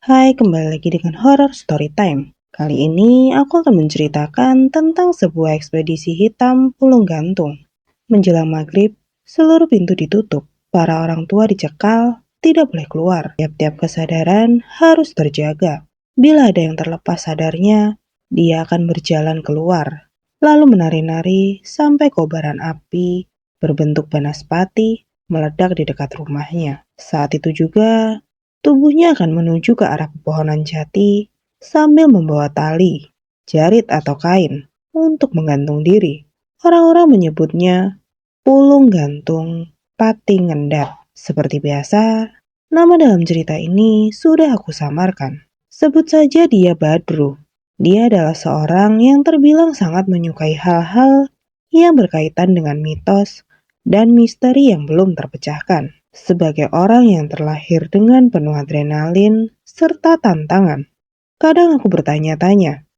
Hai, kembali lagi dengan Horror Story Time. Kali ini aku akan menceritakan tentang sebuah ekspedisi hitam Pulung Gantung. Menjelang maghrib, seluruh pintu ditutup. Para orang tua dicekal, tidak boleh keluar. Tiap-tiap kesadaran harus terjaga. Bila ada yang terlepas sadarnya, dia akan berjalan keluar, lalu menari-nari sampai kobaran api berbentuk banaspati meledak di dekat rumahnya. Saat itu juga, tubuhnya akan menuju ke arah pepohonan jati sambil membawa tali, jarit atau kain untuk menggantung diri. Orang-orang menyebutnya Pulung Gantung Pati Ngendap. Seperti biasa, nama dalam cerita ini sudah aku samarkan. Sebut saja dia Badru. Dia adalah seorang yang terbilang sangat menyukai hal-hal yang berkaitan dengan mitos dan misteri yang belum terpecahkan. Sebagai orang yang terlahir dengan penuh adrenalin serta tantangan, kadang aku bertanya-tanya,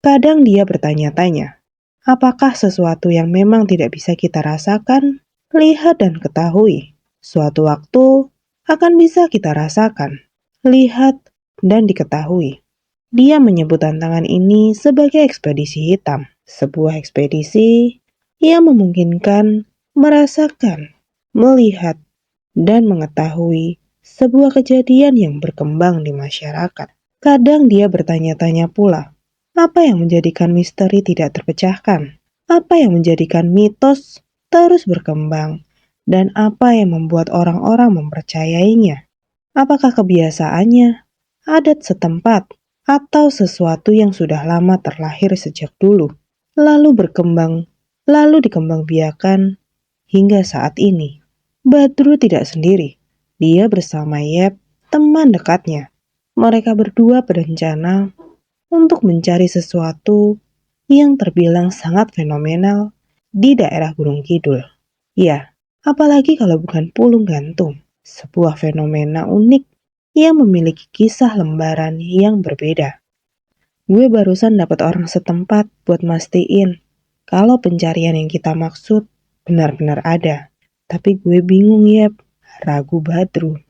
kadang dia bertanya-tanya, apakah sesuatu yang memang tidak bisa kita rasakan, lihat dan ketahui, suatu waktu akan bisa kita rasakan, lihat dan diketahui. Dia menyebut tantangan ini sebagai ekspedisi hitam, sebuah ekspedisi yang memungkinkan merasakan, melihat, dan mengetahui sebuah kejadian yang berkembang di masyarakat. Kadang dia bertanya-tanya pula, apa yang menjadikan misteri tidak terpecahkan? Apa yang menjadikan mitos terus berkembang? Dan apa yang membuat orang-orang mempercayainya? Apakah kebiasaannya, adat setempat, atau sesuatu yang sudah lama terlahir sejak dulu, lalu berkembang, lalu dikembangbiakan hingga saat ini? Badru tidak sendiri. Dia bersama Yep, teman dekatnya. Mereka berdua berencana untuk mencari sesuatu yang terbilang sangat fenomenal di daerah Gunung Kidul. Ya, apalagi kalau bukan Pulung Gantung, sebuah fenomena unik yang memiliki kisah lembaran yang berbeda. Gue barusan dapat orang setempat buat mastiin kalau pencarian yang kita maksud benar-benar ada. Tapi gue bingung, Yep. Ragu Badru.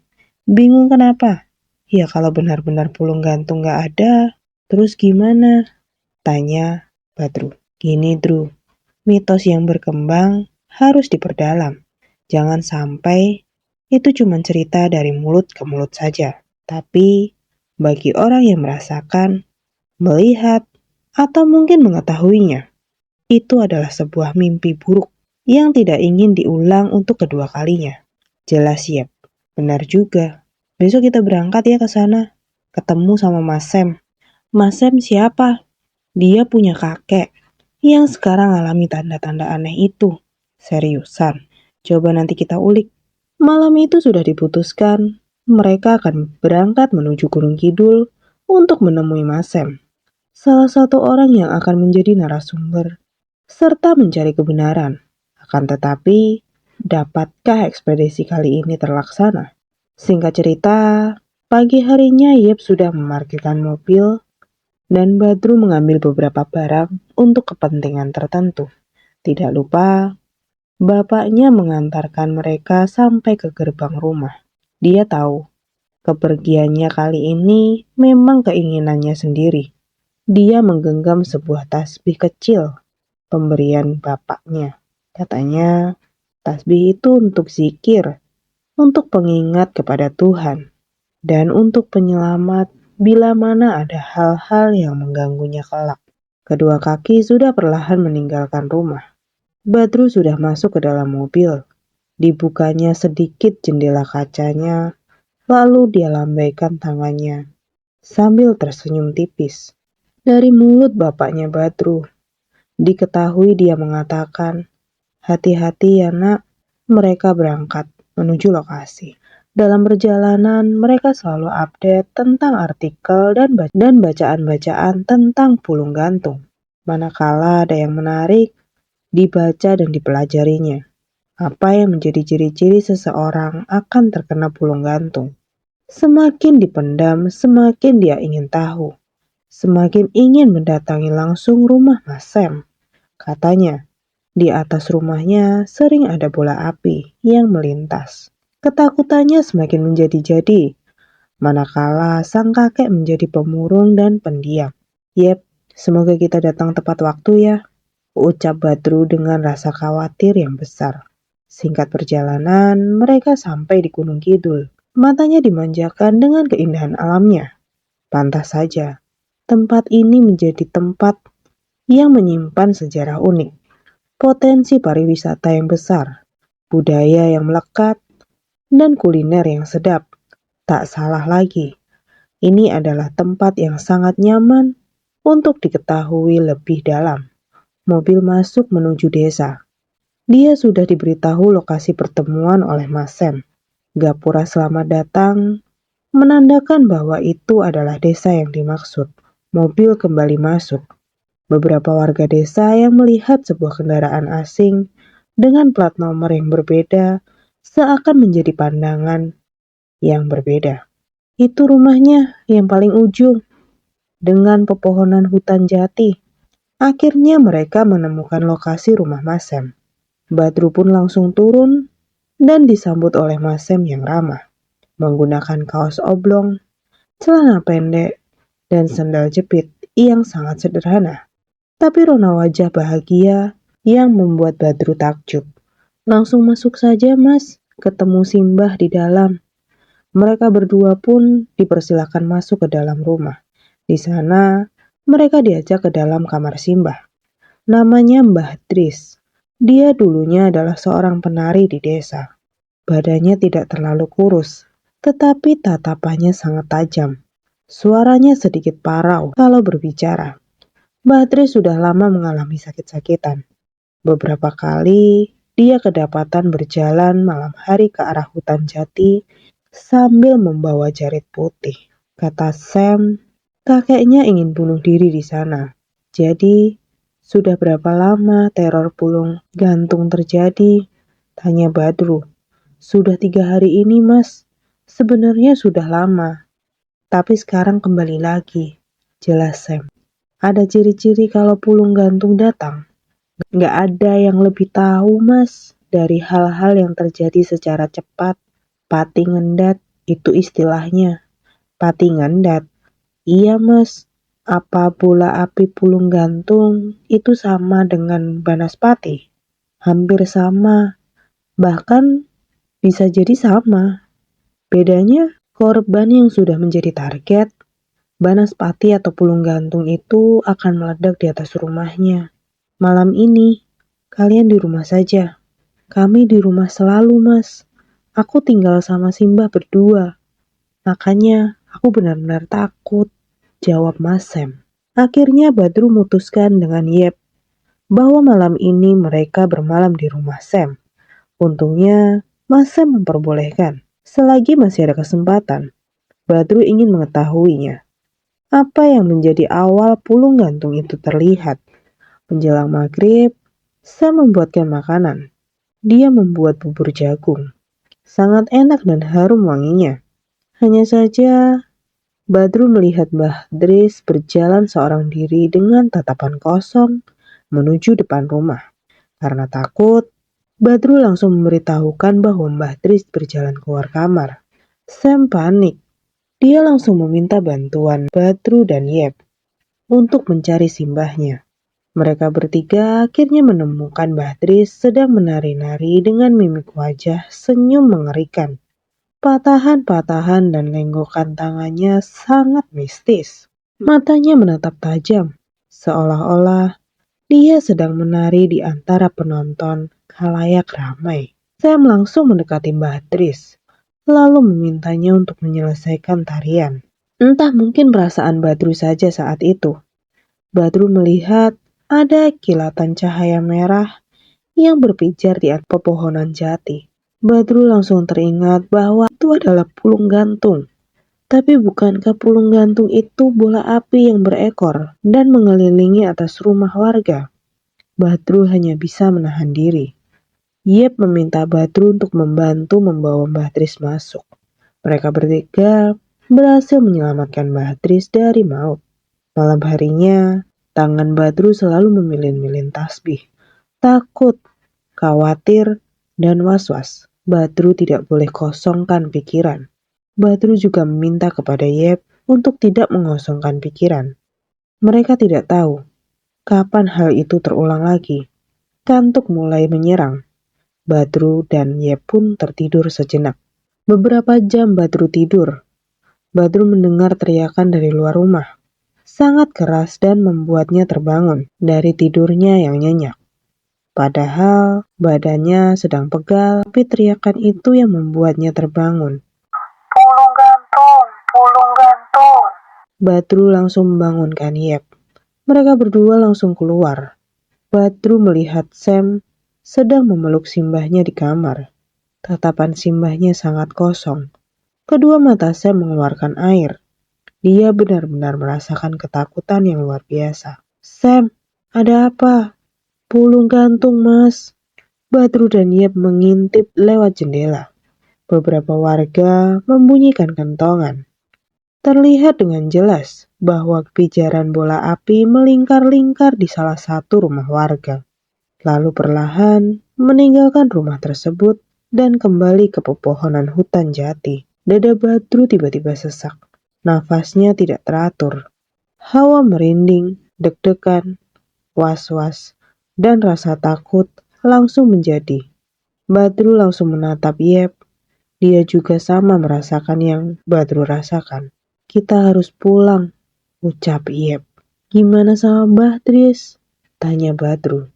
Bingung kenapa? Ya kalau benar-benar Pulung Gantung gak ada, terus gimana? Tanya Badru. Gini, Dru. Mitos yang berkembang harus diperdalam. Jangan sampai itu cuma cerita dari mulut ke mulut saja. Tapi bagi orang yang merasakan, melihat, atau mungkin mengetahuinya, itu adalah sebuah mimpi buruk yang tidak ingin diulang untuk kedua kalinya. Jelas, Yep. Benar juga. Besok kita berangkat ya ke sana. Ketemu sama Mas Sam. Mas Sam siapa? Dia punya kakek yang sekarang alami tanda-tanda aneh itu. Seriusan. Coba nanti kita ulik. Malam itu sudah diputuskan. Mereka akan berangkat menuju Gunung Kidul untuk menemui Mas Sam, salah satu orang yang akan menjadi narasumber serta mencari kebenaran. Akan tetapi, dapatkah ekspedisi kali ini terlaksana? Singkat cerita, pagi harinya Yep sudah memarkirkan mobil dan Badru mengambil beberapa barang untuk kepentingan tertentu. Tidak lupa, bapaknya mengantarkan mereka sampai ke gerbang rumah. Dia tahu, kepergiannya kali ini memang keinginannya sendiri. Dia menggenggam sebuah tasbih kecil pemberian bapaknya. Katanya, tasbih itu untuk zikir, untuk pengingat kepada Tuhan, dan untuk penyelamat bila mana ada hal-hal yang mengganggunya kelak. Kedua kaki sudah perlahan meninggalkan rumah. Badru sudah masuk ke dalam mobil. Dibukanya sedikit jendela kacanya, lalu dia lambaikan tangannya sambil tersenyum tipis. Dari mulut bapaknya Badru, diketahui dia mengatakan, hati-hati ya nak, mereka berangkat menuju lokasi. Dalam perjalanan, mereka selalu update tentang artikel dan bacaan-bacaan tentang Pulung Gantung. Manakala ada yang menarik, dibaca dan dipelajarinya. Apa yang menjadi ciri-ciri seseorang akan terkena Pulung Gantung. Semakin dipendam, semakin dia ingin tahu. Semakin ingin mendatangi langsung rumah Mas Sam. Katanya, di atas rumahnya sering ada bola api yang melintas. Ketakutannya semakin menjadi-jadi. manakala sang kakek menjadi pemurung dan pendiam. "Yep, semoga kita datang tepat waktu ya," ucap Badru dengan rasa khawatir yang besar. Singkat perjalanan, mereka sampai di Gunung Kidul. Matanya dimanjakan dengan keindahan alamnya. Pantas saja, tempat ini menjadi tempat yang menyimpan sejarah unik, potensi pariwisata yang besar, budaya yang melekat, dan kuliner yang sedap. Tak salah lagi, ini adalah tempat yang sangat nyaman untuk diketahui lebih dalam. Mobil masuk menuju desa. Dia sudah diberitahu lokasi pertemuan oleh Mas Sam. Gapura selamat datang menandakan bahwa itu adalah desa yang dimaksud. Mobil kembali masuk. Beberapa warga desa yang melihat sebuah kendaraan asing dengan plat nomor yang berbeda seakan menjadi pandangan yang berbeda. Itu rumahnya yang paling ujung, dengan pepohonan hutan jati. Akhirnya mereka menemukan lokasi rumah Mas Sam. Badru pun langsung turun dan disambut oleh Mas Sam yang ramah. Menggunakan kaos oblong, celana pendek, dan sandal jepit yang sangat sederhana. Tapi rona wajah bahagia yang membuat Badru takjub. "Langsung masuk saja, Mas. Ketemu Simbah di dalam." Mereka berdua pun dipersilakan masuk ke dalam rumah. Di sana, mereka diajak ke dalam kamar Simbah. Namanya Mbah Dris. Dia dulunya adalah seorang penari di desa. Badannya tidak terlalu kurus, tetapi tatapannya sangat tajam. Suaranya sedikit parau kalau berbicara. Mbah Dris sudah lama mengalami sakit-sakitan. Beberapa kali dia kedapatan berjalan malam hari ke arah hutan jati sambil membawa jarit putih. Kata Sam, kakeknya ingin bunuh diri di sana. Jadi, sudah berapa lama teror pulung gantung terjadi? Tanya Badru. "Sudah 3 hari ini, Mas. Sebenarnya sudah lama, tapi sekarang kembali lagi," jelas Sam. "Ada ciri-ciri kalau pulung gantung datang?" "Nggak ada yang lebih tahu, Mas, dari hal-hal yang terjadi secara cepat. Pati ngendat, itu istilahnya." "Pati ngendat?" "Iya, Mas. Apa bola api pulung gantung itu sama dengan banaspati?" "Hampir sama. Bahkan bisa jadi sama. Bedanya korban yang sudah menjadi target. Banaspati atau pulung gantung itu akan meledak di atas rumahnya. Malam ini, kalian di rumah saja." "Kami di rumah selalu, Mas. Aku tinggal sama Simbah berdua. Makanya aku benar-benar takut," jawab Mas Sam. Akhirnya Badru memutuskan dengan Yep bahwa malam ini mereka bermalam di rumah Sam. Untungnya Mas Sam memperbolehkan. Selagi masih ada kesempatan, Badru ingin mengetahuinya. Apa yang menjadi awal pulung gantung itu terlihat? Menjelang maghrib, Sam membuatkan makanan. Dia membuat bubur jagung. Sangat enak dan harum wanginya. Hanya saja Badru melihat Mbah Dris berjalan seorang diri dengan tatapan kosong menuju depan rumah. Karena takut, Badru langsung memberitahukan bahwa Mbah Dris berjalan keluar kamar. Sam panik. Dia langsung meminta bantuan Badru dan Yep untuk mencari simbahnya. Mereka bertiga akhirnya menemukan Mbah Dris sedang menari-nari dengan mimik wajah senyum mengerikan. Patahan-patahan dan lenggokan tangannya sangat mistis. Matanya menatap tajam, seolah-olah dia sedang menari di antara penonton khalayak ramai. Sam langsung mendekati Mbah Dris, lalu memintanya untuk menyelesaikan tarian. Entah mungkin perasaan Badru saja saat itu. Badru melihat ada kilatan cahaya merah yang berpijar di atas pepohonan jati. Badru langsung teringat bahwa itu adalah pulung gantung. Tapi bukankah pulung gantung itu bola api yang berekor dan mengelilingi atas rumah warga? Badru hanya bisa menahan diri. Yep meminta Badru untuk membantu membawa Mbah Dris masuk. Mereka bertiga berhasil menyelamatkan Mbah Dris dari maut. Malam harinya, tangan Badru selalu memilin-milin tasbih. Takut, khawatir, dan was-was. Badru tidak boleh kosongkan pikiran. Badru juga meminta kepada Yep untuk tidak mengosongkan pikiran. Mereka tidak tahu kapan hal itu terulang lagi. Kantuk mulai menyerang. Badru dan Yep pun tertidur sejenak. Beberapa jam Badru tidur. Badru mendengar teriakan dari luar rumah. Sangat keras dan membuatnya terbangun dari tidurnya yang nyenyak. Padahal badannya sedang pegal, tapi teriakan itu yang membuatnya terbangun. Pulung gantung, pulung gantung. Badru langsung membangunkan Yep. Mereka berdua langsung keluar. Badru melihat Sam sedang memeluk simbahnya di kamar. Tatapan simbahnya sangat kosong. Kedua mata Sam mengeluarkan air. Dia benar-benar merasakan ketakutan yang luar biasa. Sam, ada apa? Pulung gantung, Mas. Badru dan Yep mengintip lewat jendela. Beberapa warga membunyikan kentongan. Terlihat dengan jelas bahwa pijaran bola api melingkar-lingkar di salah satu rumah warga. Lalu perlahan meninggalkan rumah tersebut dan kembali ke pepohonan hutan jati. Dada Badru tiba-tiba sesak. Nafasnya tidak teratur. Hawa merinding, deg-degan, was-was, dan rasa takut langsung menjadi. Badru langsung menatap Yep. Dia juga sama merasakan yang Badru rasakan. Kita harus pulang, ucap Yep. Gimana sama Mbah Tris? Tanya Badru.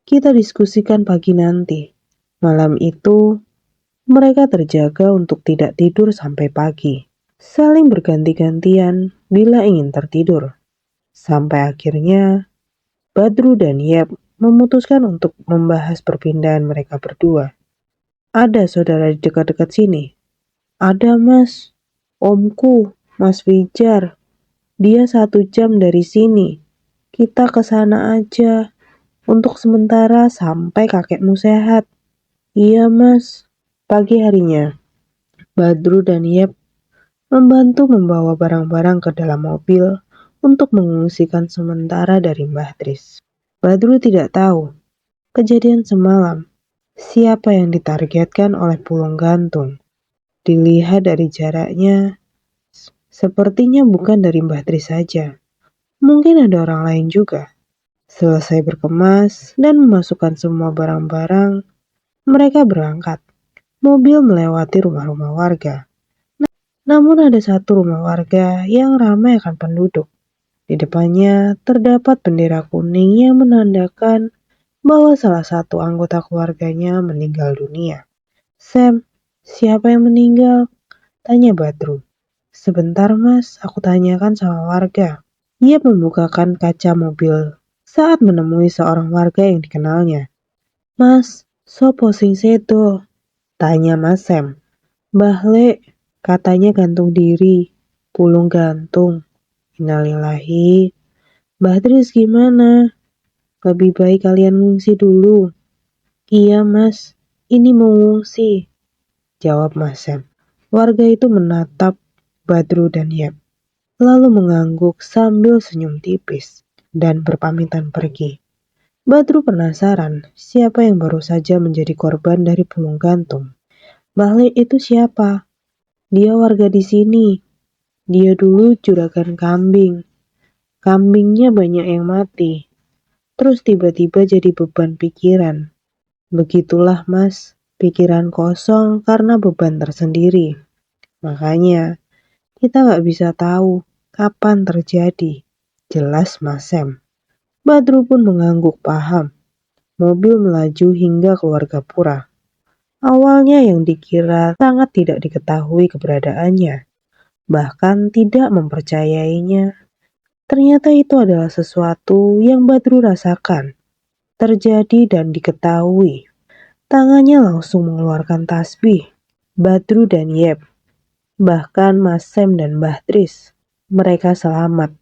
Kita diskusikan pagi nanti. Malam itu, mereka terjaga untuk tidak tidur sampai pagi. Saling berganti-gantian bila ingin tertidur. Sampai akhirnya, Badru dan Yep memutuskan untuk membahas perpindahan mereka berdua. Ada saudara di dekat-dekat sini? Ada, Mas. Omku, Mas Wijar. Dia 1 jam dari sini. Kita ke sana aja. Untuk sementara sampai kakekmu sehat. Iya, Mas. Pagi harinya, Badru dan Yep membantu membawa barang-barang ke dalam mobil untuk mengungsikan sementara dari Mbah Tris. Badru tidak tahu kejadian semalam, siapa yang ditargetkan oleh pulung gantung. Dilihat dari jaraknya, sepertinya bukan dari Mbah Tris saja. Mungkin ada orang lain juga. Selesai berkemas dan memasukkan semua barang-barang, mereka berangkat. Mobil melewati rumah-rumah warga. Namun ada satu rumah warga yang ramai akan penduduk. Di depannya terdapat bendera kuning yang menandakan bahwa salah satu anggota keluarganya meninggal dunia. Sam, siapa yang meninggal? Tanya Badru. Sebentar Mas, aku tanyakan sama warga. Ia membukakan kaca mobil saat menemui seorang warga yang dikenalnya. Mas, sopo sing sedo? Tanya Mas Sam. Mbah Le, katanya gantung diri, pulung gantung. Innalillahi. Mbah Tris gimana? Lebih baik kalian ngungsi dulu. Iya Mas, ini mau ngungsi, jawab Mas Sam. Warga itu menatap Badru dan Yep, lalu mengangguk sambil senyum tipis dan berpamitan pergi. Badru penasaran siapa yang baru saja menjadi korban dari pulung gantung. Mbah Le itu siapa? Dia warga di sini. Dia dulu juragan kambing. Kambingnya banyak yang mati. Terus tiba-tiba jadi beban pikiran. Begitulah Mas, pikiran kosong karena beban tersendiri. Makanya kita gak bisa tahu kapan terjadi. Jelas Mas Sam. Badru pun mengangguk paham. Mobil melaju hingga keluar Gapura. Awalnya yang dikira sangat tidak diketahui keberadaannya. Bahkan tidak mempercayainya. Ternyata itu adalah sesuatu yang Badru rasakan. Terjadi dan diketahui. Tangannya langsung mengeluarkan tasbih. Badru dan Yep, bahkan Mas Sam dan Mbah Tris, mereka selamat.